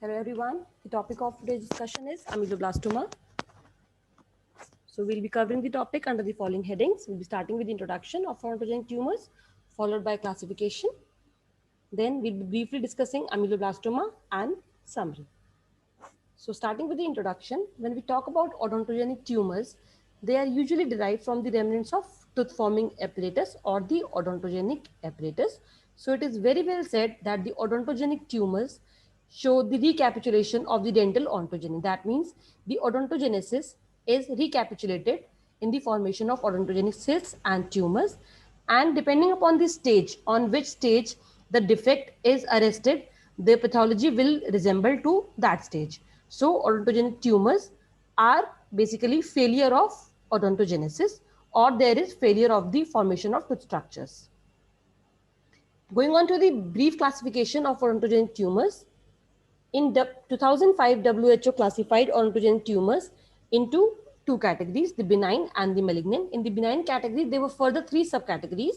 Hello everyone. The topic of today's discussion is ameloblastoma. So we'll be covering the topic under the following headings. We'll be starting with the introduction of odontogenic tumors, followed by classification. Then we'll be briefly discussing ameloblastoma and summary. So starting with the introduction, when we talk about odontogenic tumors, they are usually derived from the remnants of tooth-forming apparatus or the odontogenic apparatus. So it is very well said that the odontogenic tumors show the recapitulation of the dental ontogeny. That means the odontogenesis is recapitulated in the formation of odontogenic cysts and tumors, and depending upon the stage, on which stage the defect is arrested, the pathology will resemble to that stage. So odontogenic tumors are basically failure of odontogenesis, or there is failure of the formation of tooth structures. Going on to the brief classification of odontogenic tumors, in 2005, WHO classified odontogenic tumors into two categories, the benign and the malignant. In the benign category, there were further three subcategories: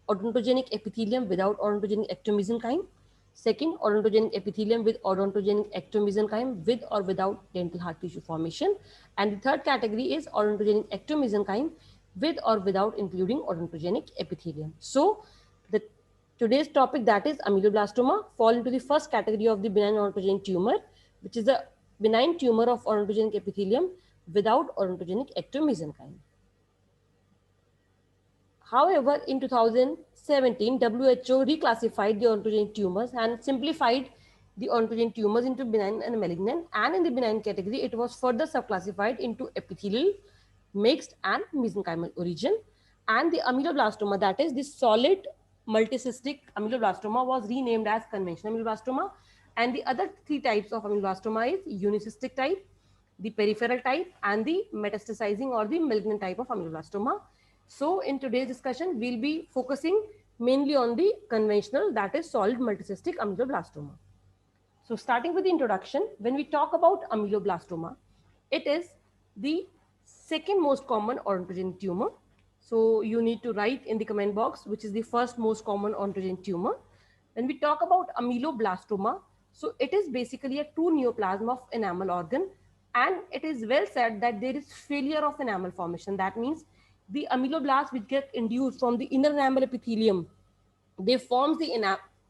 odontogenic epithelium without odontogenic ectomesenchyme, second, odontogenic epithelium with odontogenic ectomesenchyme with or without dental hard tissue formation, and the third category is odontogenic ectomesenchyme with or without including odontogenic epithelium. So the today's topic, that is ameloblastoma, fall into the first category of the benign odontogenic tumor, which is a benign tumor of odontogenic epithelium without odontogenic ectomesenchyme. However, in 2017, WHO reclassified the odontogenic tumors and simplified the odontogenic tumors into benign and malignant. And in the benign category, it was further subclassified into epithelial, mixed, and mesenchymal origin. And the ameloblastoma, that is the solid multicystic ameloblastoma, was renamed as conventional ameloblastoma. And the other three types of ameloblastoma is unicystic type, the peripheral type, and the metastasizing or the malignant type of ameloblastoma. So in today's discussion, we'll be focusing mainly on the conventional, that is solid multicystic ameloblastoma. So starting with the introduction, when we talk about ameloblastoma, it is the second most common odontogenic tumor. So you need to write in the comment box which is the first most common odontogenic tumor. When we talk about ameloblastoma, so it is basically a true neoplasm of enamel organ, and it is well said that there is failure of enamel formation. That means the ameloblast which get induced from the inner enamel epithelium, they form the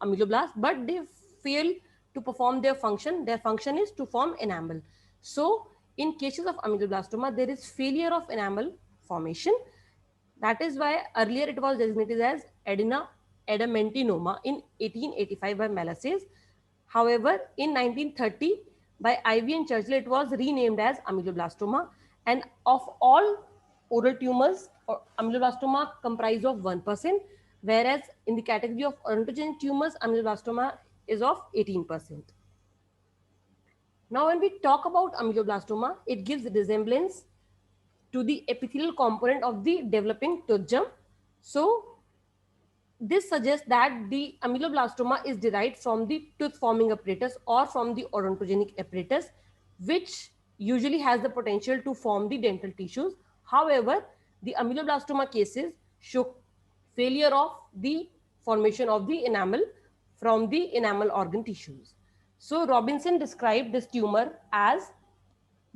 ameloblast, but they fail to perform their function. Their function is to form enamel. So in cases of ameloblastoma, there is failure of enamel formation. That is why earlier it was designated as adamantinoma in 1885 by Malassez. However, in 1930 by Ivy and Churchill, it was renamed as ameloblastoma. And of all oral tumors, ameloblastoma comprise of 1%, whereas in the category of odontogenic tumors, ameloblastoma is of 18%. Now, when we talk about ameloblastoma, it gives resemblance to the epithelial component of the developing tooth germ. So this suggests that the ameloblastoma is derived from the tooth forming apparatus or from the odontogenic apparatus, which usually has the potential to form the dental tissues. However, the ameloblastoma cases show failure of the formation of the enamel from the enamel organ tissues. So Robinson described this tumor as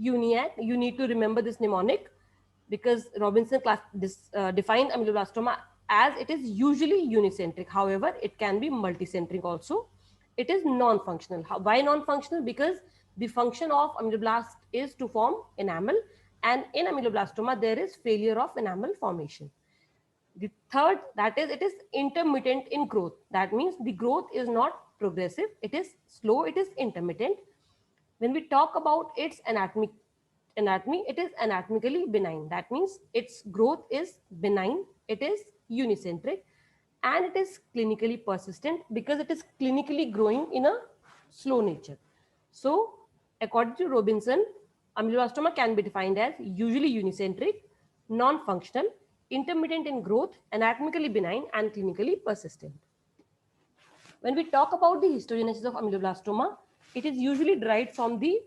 uniac. You need to remember this mnemonic because Robinson defined ameloblastoma as it is usually unicentric. However, it can be multicentric also. It is non-functional. Why non-functional? Because the function of ameloblast is to form enamel, and in ameloblastoma there is failure of enamel formation. The third, that is, it is intermittent in growth. That means the growth is not progressive, it is slow, it is intermittent. When we talk about its anatomy, it is anatomically benign. That means its growth is benign, it is unicentric, and it is clinically persistent because it is clinically growing in a slow nature. So according to Robinson, ameloblastoma can be defined as usually unicentric, non-functional, intermittent in growth, anatomically benign, and clinically persistent. When we talk about the histogenesis of ameloblastoma, it is usually derived from the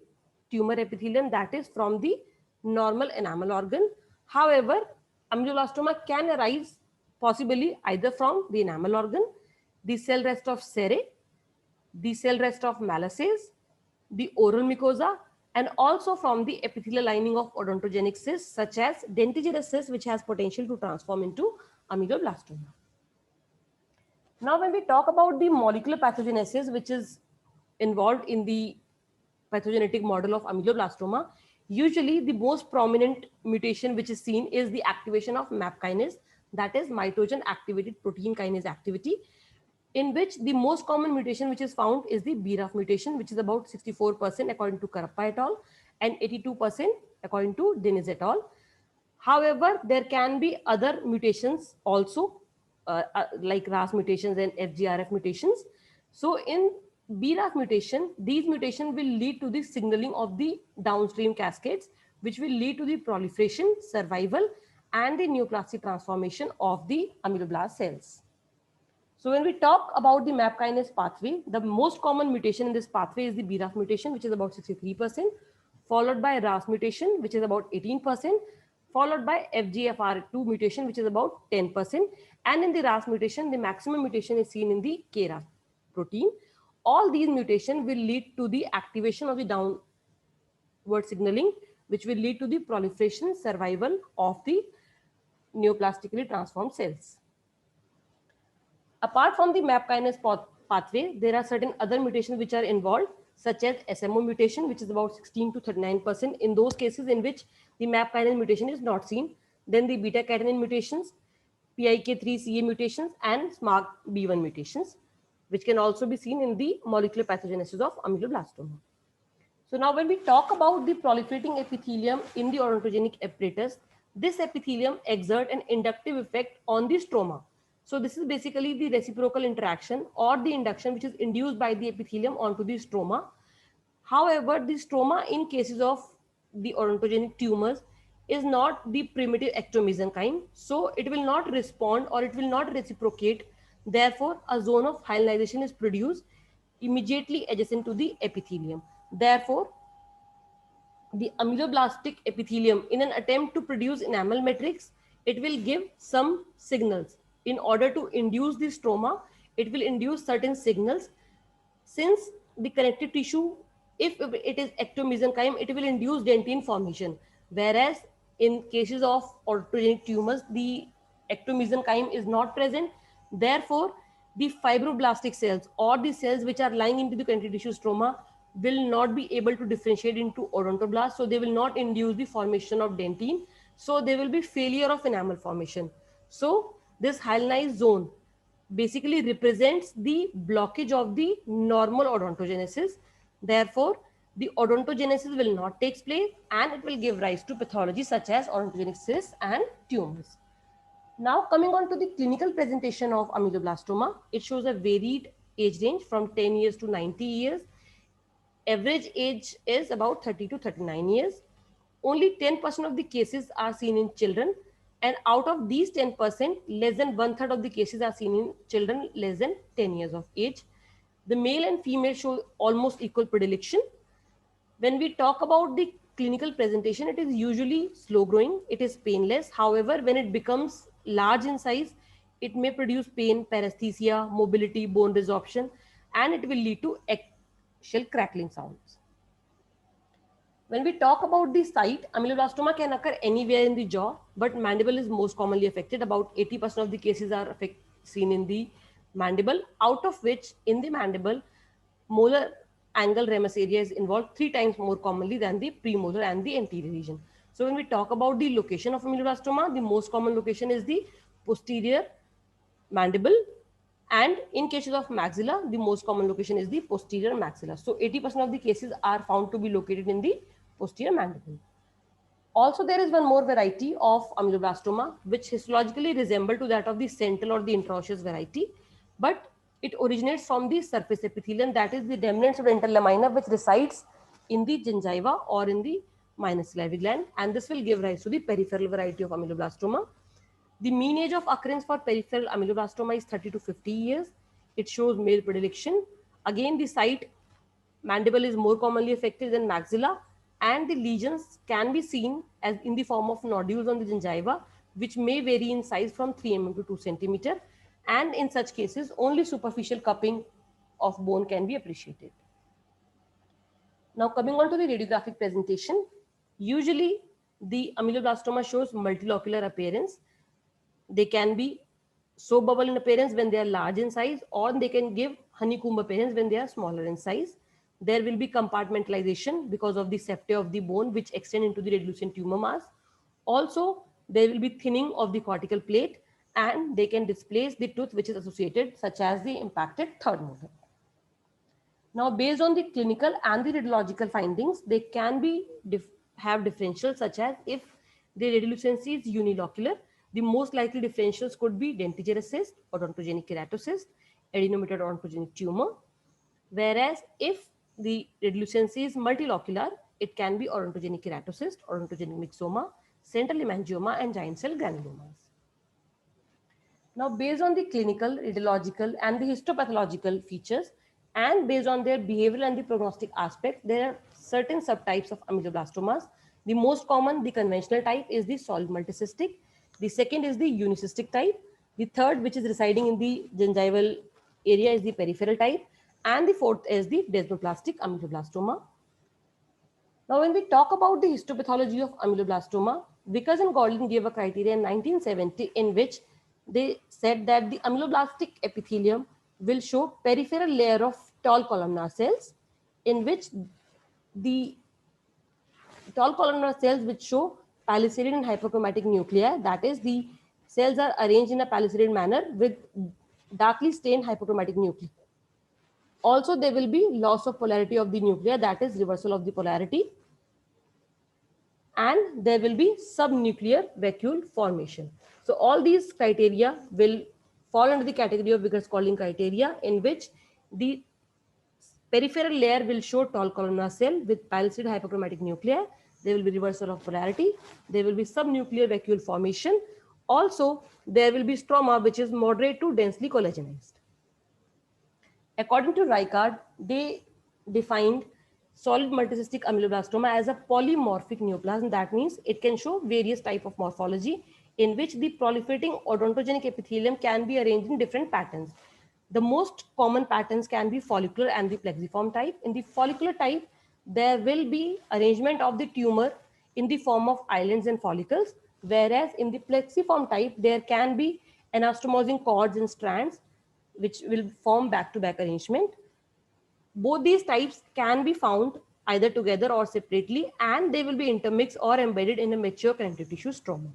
tumor epithelium, that is from the normal enamel organ. However, ameloblastoma can arise possibly either from the enamel organ, the cell rest of Serre, the cell rest of Malassez, the oral mucosa, and also from the epithelial lining of odontogenic cysts such as dentigerous cysts, which has potential to transform into ameloblastoma. Now, when we talk about the molecular pathogenesis, which is involved in the pathogenetic model of ameloblastoma, usually the most prominent mutation which is seen is the activation of MAP kinase, that is mitogen activated protein kinase activity, in which the most common mutation which is found is the BRAF mutation, which is about 64% according to Karappa et al. And 82% according to Deniz et al. However, there can be other mutations also, like RAS mutations and FGRF mutations. So in BRAF mutation, these mutations will lead to the signaling of the downstream cascades, which will lead to the proliferation, survival, and the neoplastic transformation of the ameloblast cells. So when we talk about the MAP kinase pathway, the most common mutation in this pathway is the BRAF mutation, which is about 63%, followed by RAS mutation, which is about 18%, followed by FGFR2 mutation, which is about 10%. And in the RAS mutation, the maximum mutation is seen in the KRAS protein. All these mutations will lead to the activation of the downward signaling, which will lead to the proliferation, survival of the neoplastically transformed cells. Apart from the MAP kinase pathway, there are certain other mutations which are involved, such as SMO mutation, which is about 16 to 39% in those cases in which the MAP kinase mutation is not seen. Then the beta catenin mutations, PIK3CA mutations, and SMARCB1 mutations, which can also be seen in the molecular pathogenesis of ameloblastoma. So now when we talk about the proliferating epithelium in the odontogenic apparatus, this epithelium exerts an inductive effect on the stroma. So this is basically the reciprocal interaction or the induction which is induced by the epithelium onto the stroma. However, the stroma in cases of the odontogenic tumors is not the primitive ectomesenchyme. So it will not respond or it will not reciprocate. Therefore, a zone of hyalinization is produced immediately adjacent to the epithelium. Therefore, the ameloblastic epithelium, in an attempt to produce enamel matrix, it will give some signals. In order to induce the stroma, it will induce certain signals. Since the connective tissue, if it is ectomesenchyme, it will induce dentine formation. Whereas in cases of odontogenic tumors, the ectomesenchyme is not present. Therefore, the fibroblastic cells or the cells which are lying into the connective tissue stroma will not be able to differentiate into odontoblasts. So they will not induce the formation of dentine. So there will be failure of enamel formation. So this hyalinized zone basically represents the blockage of the normal odontogenesis. Therefore, the odontogenesis will not take place and it will give rise to pathology such as odontogenic cysts and tumors. Now coming on to the clinical presentation of ameloblastoma, it shows a varied age range from 10 years to 90 years. Average age is about 30 to 39 years. Only 10% of the cases are seen in children, and out of these 10%, less than one third of the cases are seen in children less than 10 years of age. The male and female show almost equal predilection. When we talk about the clinical presentation, it is usually slow growing, it is painless. However, when it becomes large in size, it may produce pain, paresthesia, mobility, bone resorption, and it will lead to eggshell crackling sounds. When we talk about the site, ameloblastoma can occur anywhere in the jaw, but mandible is most commonly affected. About 80% of the cases are seen in the mandible, out of which in the mandible, molar angle ramus area is involved 3 times more commonly than the premolar and the anterior region. So when we talk about the location of ameloblastoma, the most common location is the posterior mandible, and in cases of maxilla, the most common location is the posterior maxilla. So 80% of the cases are found to be located in the posterior mandible. Also, there is one more variety of ameloblastoma, which histologically resemble to that of the central or the intraosseous variety, but it originates from the surface epithelium, that is the remnants of dental lamina, which resides in the gingiva or in the minor salivary gland, and this will give rise to the peripheral variety of ameloblastoma. The mean age of occurrence for peripheral ameloblastoma is 30 to 50 years. It shows male predilection. Again, the site mandible is more commonly affected than maxilla, and the lesions can be seen as in the form of nodules on the gingiva, which may vary in size from 3 mm to 2 centimeter. And in such cases, only superficial cupping of bone can be appreciated. Now coming on to the radiographic presentation, usually the ameloblastoma shows multilocular appearance. They can be soap bubble in appearance when they are large in size, or they can give honeycomb appearance when they are smaller in size. There will be compartmentalization because of the septae of the bone which extend into the radiolucent tumor mass. Also, there will be thinning of the cortical plate, and they can displace the tooth which is associated, such as the impacted third molar. Now, based on the clinical and the radiological findings, they can be have differentials, such as if the radiolucency is unilocular, the most likely differentials could be dentigerous cyst, odontogenic keratocyst, adenomatous odontogenic tumor. Whereas if the radiolucency is multilocular, it can be odontogenic keratocyst, odontogenic myxoma, central hemangioma, and giant cell granulomas. Now, based on the clinical, radiological, and the histopathological features, and based on their behavioral and the prognostic aspects, there are certain subtypes of ameloblastomas. The most common, the conventional type, is the solid multicystic. The second is the unicystic type. The third, which is residing in the gingival area, is the peripheral type. And the fourth is the desmoplastic ameloblastoma. Now, when we talk about the histopathology of ameloblastoma, Vickers and Gordon gave a criteria in 1970 in which they said that the ameloblastic epithelium will show peripheral layer of tall columnar cells, in which the tall columnar cells which show palisaded and hyperchromatic nuclei, that is, the cells are arranged in a palisaded manner with darkly stained hyperchromatic nuclei. Also, there will be loss of polarity of the nuclei, that is, reversal of the polarity, and there will be subnuclear vacuole formation. So all these criteria will fall under the category of Vickers-Spalding criteria, in which the peripheral layer will show tall columnar cell with palisaded hyperchromatic nuclei. There will be reversal of polarity. There will be subnuclear vacuole formation. Also, there will be stroma which is moderate to densely collagenized. According to Ricard, they defined solid multicystic ameloblastoma as a polymorphic neoplasm. That means it can show various types of morphology in which the proliferating odontogenic epithelium can be arranged in different patterns. The most common patterns can be follicular and the plexiform type. In the follicular type, there will be arrangement of the tumor in the form of islands and follicles, whereas in the plexiform type, there can be anastomosing cords and strands which will form back-to-back arrangement. Both these types can be found either together or separately, and they will be intermixed or embedded in a mature connective tissue stroma.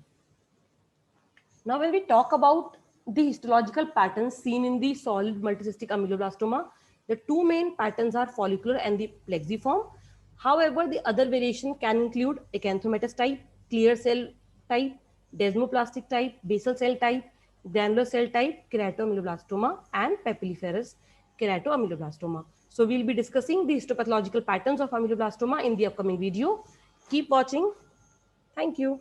Now, when we talk about the histological patterns seen in the solid multicystic ameloblastoma, the two main patterns are follicular and the plexiform. However, the other variation can include acanthomatous type, clear cell type, desmoplastic type, basal cell type, granular cell type, keratoameloblastoma, and papilliferous keratoameloblastoma. So we'll be discussing the histopathological patterns of ameloblastoma in the upcoming video. Keep watching. Thank you.